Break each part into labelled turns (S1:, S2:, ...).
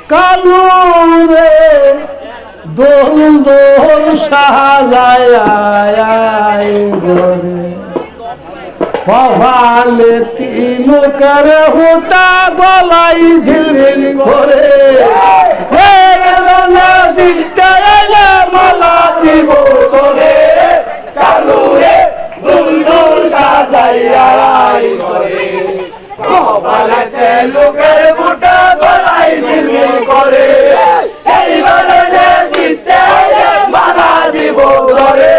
S1: কালু রে দোল দোল সাজায় ঘরে কপালে তিলকের হুটা গলাই ঝিলমিল করে মালা দিব তোরে কালু রে দোল দোল সাজায় ঘরে কপালে তিলকের হুটা গলাই ঝিলমিল করে এইবারে জিতে মালা দিব তোরে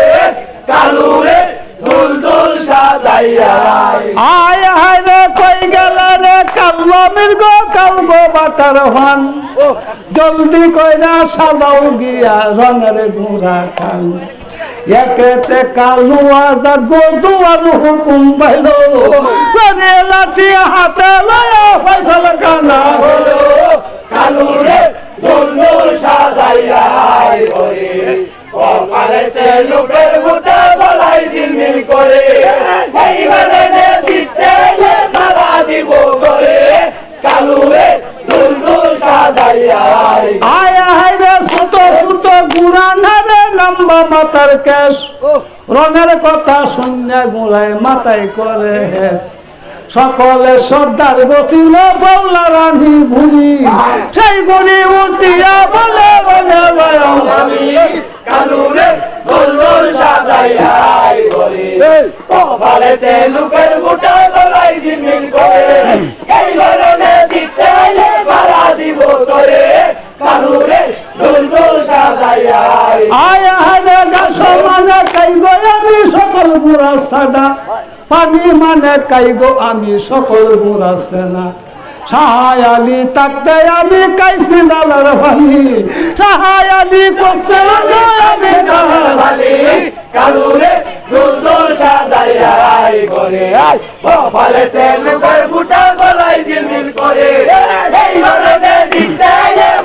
S1: কালু রে দোল দোল সাজাইয়া আয় হায় রে কই গেল রে কালো মৃগ কালগো বাতার হন জলদি কইরা সাজাও গিয়া রঙের ঘোড়া খান একেতে কালু আজাদ গো দুয়ার হুকুম পাইলো করে লাঠি হাতে লয়া ফয়সাল খানা হলো কালু রে দোল দোল সাজাইয়া ঘরে কপালেতে লোকের বুটা গলায় ঝিলমিল করে এইবারে জিতে মালা দিব করে কালু রে দোল দোল সাজাইয়া আয় হায় রে ছোট ছোট গুড়ানা রে লম্বা মাথার কেশ রঙের কথা শুনে গোড়ায় মাথায় করে সকলে সর্দার বসিল বৌলা রানী ভুলি সেই গুলি উঠিয়া বলে বলে কালু রে দোল দোল সাজাইয়া ঘরে কপালেতে লোকের বুটা গলায় ঝিলমিল করে এইবারে জিতে মালা দিব তোরে কালু রে দোল দোল সাজাইয়া আয় হায় গাছ মানে কাইগো আমি সকল বুড়া সাদা পানি মানে কাইগো আমি সকল বুড়া সেনা সাহায় আলী তাকতে আমি কাইছি জালার ভালি সাহায় আলী করছে কালু রে দোল দোল সাজাইয়া ঘরে কপালেতে লোকের বুটা গলায় ঝিলমিল করে এইবারে জিতে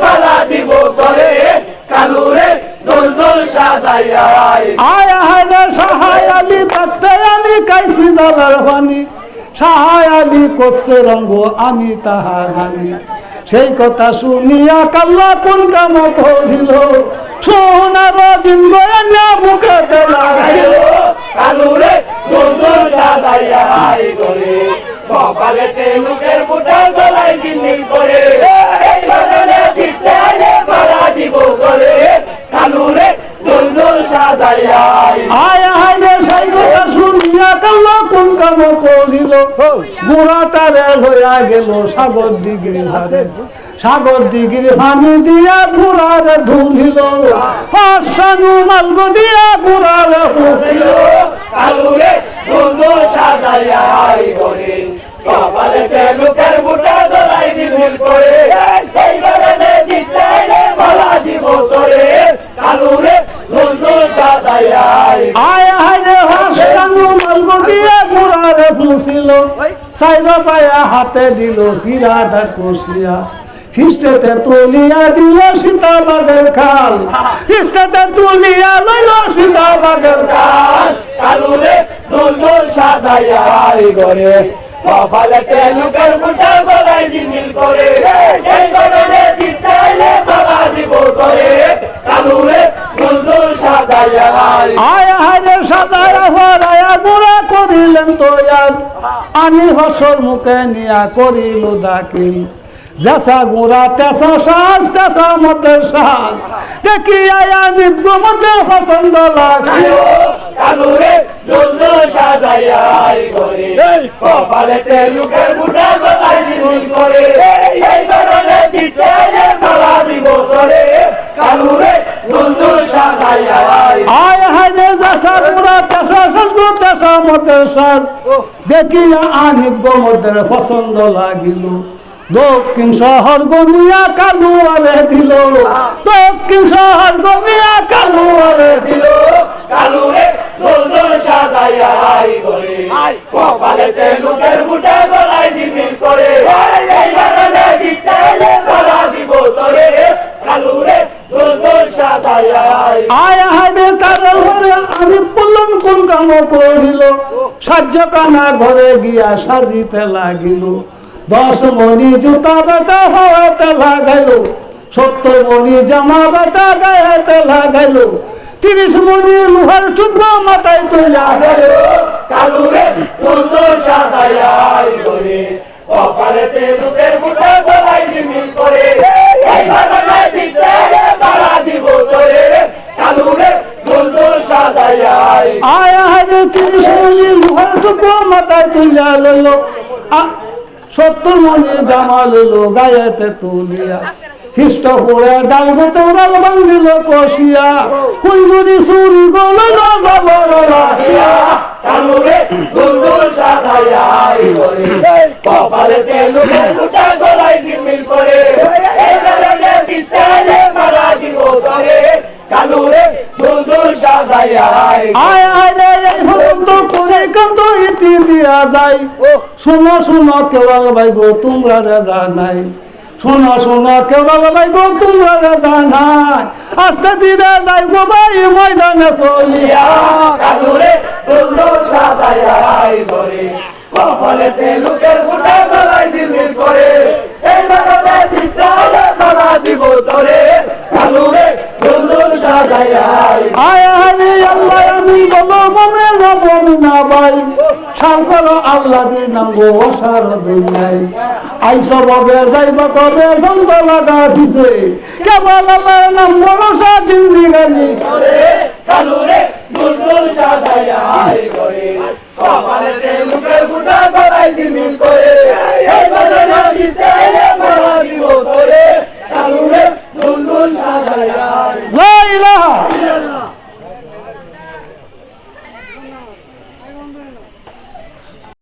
S1: মালা দিব তোরে কালু রে দোল দোল সাজাইয়া আয় হায় রে সাহায় আলী তাকতে আমি কাইছি জালার ভালি সাহায় আলী করছে রঙ্গ আমি তাহা জানি সেই কথা শুনিয়া কাল্লা কোন কাম করিল সোনার জিঙ্গয়া মুখে লাগাইল কালু রে দোল দোল সাজাইয়া ঘরে কপালেতে লোকের বুটা গলায় ঝিলমিল করে এইবারে জিতে মালা দিব করে কালু রে দোল দোল সাজাইয়া আয় হায় রে সেই কথা শুনিয়া কাল্লা কোন কাম করিল বুড়াটারে লইয়া গেল সাগর দিগির ধারে সাগর দিগির পানি দিয়া বুড়ারে ধুলিল পাশানু মালগ দিয়া বুড়ারে পুষিল কালু রে দোল দোল সাজাইয়া ঘরে কপালেতে লোকের বুটা গলায় ঝিলমিল করে এইবারে জিতে মালা দিব তোরে কালু রে দোল দোল সাজাইয়া আয় হায় রে পাশানু মালগ দিয়া বুড়ারে পুষিল সাইরা পায়া হাতে দিল হীরাটা কষিয়া খ্রিস্টতে তুলিয়া দিল সীতাবাগের খাল খ্রিস্টতে তুলিয়া লইল সীতাবাগের খাল কালু রে দোল দোল সাজাইয়া ঘরে কপালেতে লোকের বুটা গলায় ঝিলমিল করে এইবারে জিতে মালা দিব করে কালু রে দোল দোল সাজাইয়া আয় হায় রে সাজাইয়া হরায়া গুড়া করিলেন তৈয়ার আনি হসর মুখে নিয়া করিল দাখিল जैसा गुरा तैसा साज तैसा मत साज देखिया यानी मत पसंद लागियो कालू रे दोल दोल साजाया घरे कपालेते लोकेर बुटा गलाय ঝিলমিল করে এইবারে জিতে মালা দিব তোরে কালু রে দোল দোল সাজায়া আয় হায় রে जैसा गुरा तैसा साज तैसा मत साज देखिया यानी मत पसंद लागिलो দক্ষিণ শহর গমিয়া কালুয়ারে দিল দক্ষিণ শহর গমিয়া কালুয়ারে দিল কালু রে দোল দোল সাজাইয়া ঘরে কপালেতে লোকের বুটা গলায় ঝিলমিল করে এইবারে জিতে মালা দিব তোরে কালু রে দোল দোল সাজাইয়া আয় হায় তার ঘরে আমি বললাম কোন কাম করিল সাজ্য কানা ঘরে গিয়া সাজিতে লাগিল 10 মণি জুতা বেটা হওয়াতে লাগাইল
S2: 70 মণি জামা বাটা গায়েতে লাগাইল, 30 মণি লোহার টুকরো মাথায় তুলা গেল।
S1: কালুরে দুলদুল সাজাইয়া ঘরে কপালেতে লোকের বুটা গলায় ঝিলমিল করে, এই বাগানে দিতে বাড়া দিব তোরে। কালুরে দুলদুল সাজাইয়া
S2: আয় আয় 30 মণি লোহার টুকরো মাথায় তুলা লইল, 70 মণি জামা লইল গায়েতে তুলিয়া। খ্রিস্ট পরে ডালব তোরাল বান্ধিল কষিয়া, কুঞ্জুরি চুরি গল না যাবার রাখিয়া।
S1: কালুরে দুলদুল সাজাইয়া ঘরে কপালেতে লোকের বুটা গলায় ঝিলমিল করে, এই বাগানে দিতে বাড়া দিব তোরে। কালুরে দুলদুল সাজাইয়া
S2: আয় আয় রে এই হরন্ত করে কত ইতি দিয়া যায়। শোনো শোনো কেওড়াল ভাইব তোমরা রাজা নাই, শোনো শোনো কেওড়াল ভাইব তোমরা রাজা নাই। আস্তে ধীরে যাইব ভাই ময়দানে চলিয়া।
S1: কালুরে দুলদুল সাজাইয়া ঘরে কপালেতে লোকের বুটা গলায় ঝিলমিল করে, এই বাগানে দিতে বাড়া দিব তোরে। কালুরে দুলদুল সাজাইয়া
S2: আয় আয় রে আল্লাহ আমি বলো মনে যাবন না ভাই, সার করো আল্লাহ দিন নাম গো সার দুনিয়ায়। আইস ববে যাইবা কবে সন্ত লাগা দিছে, কেবল আল্লাহর নাম ভরসা জিন্দিগানি।
S1: কালুরে দুলদুল সাজাইয়া ঘরে কপালেতে লোকের বুটা গলায়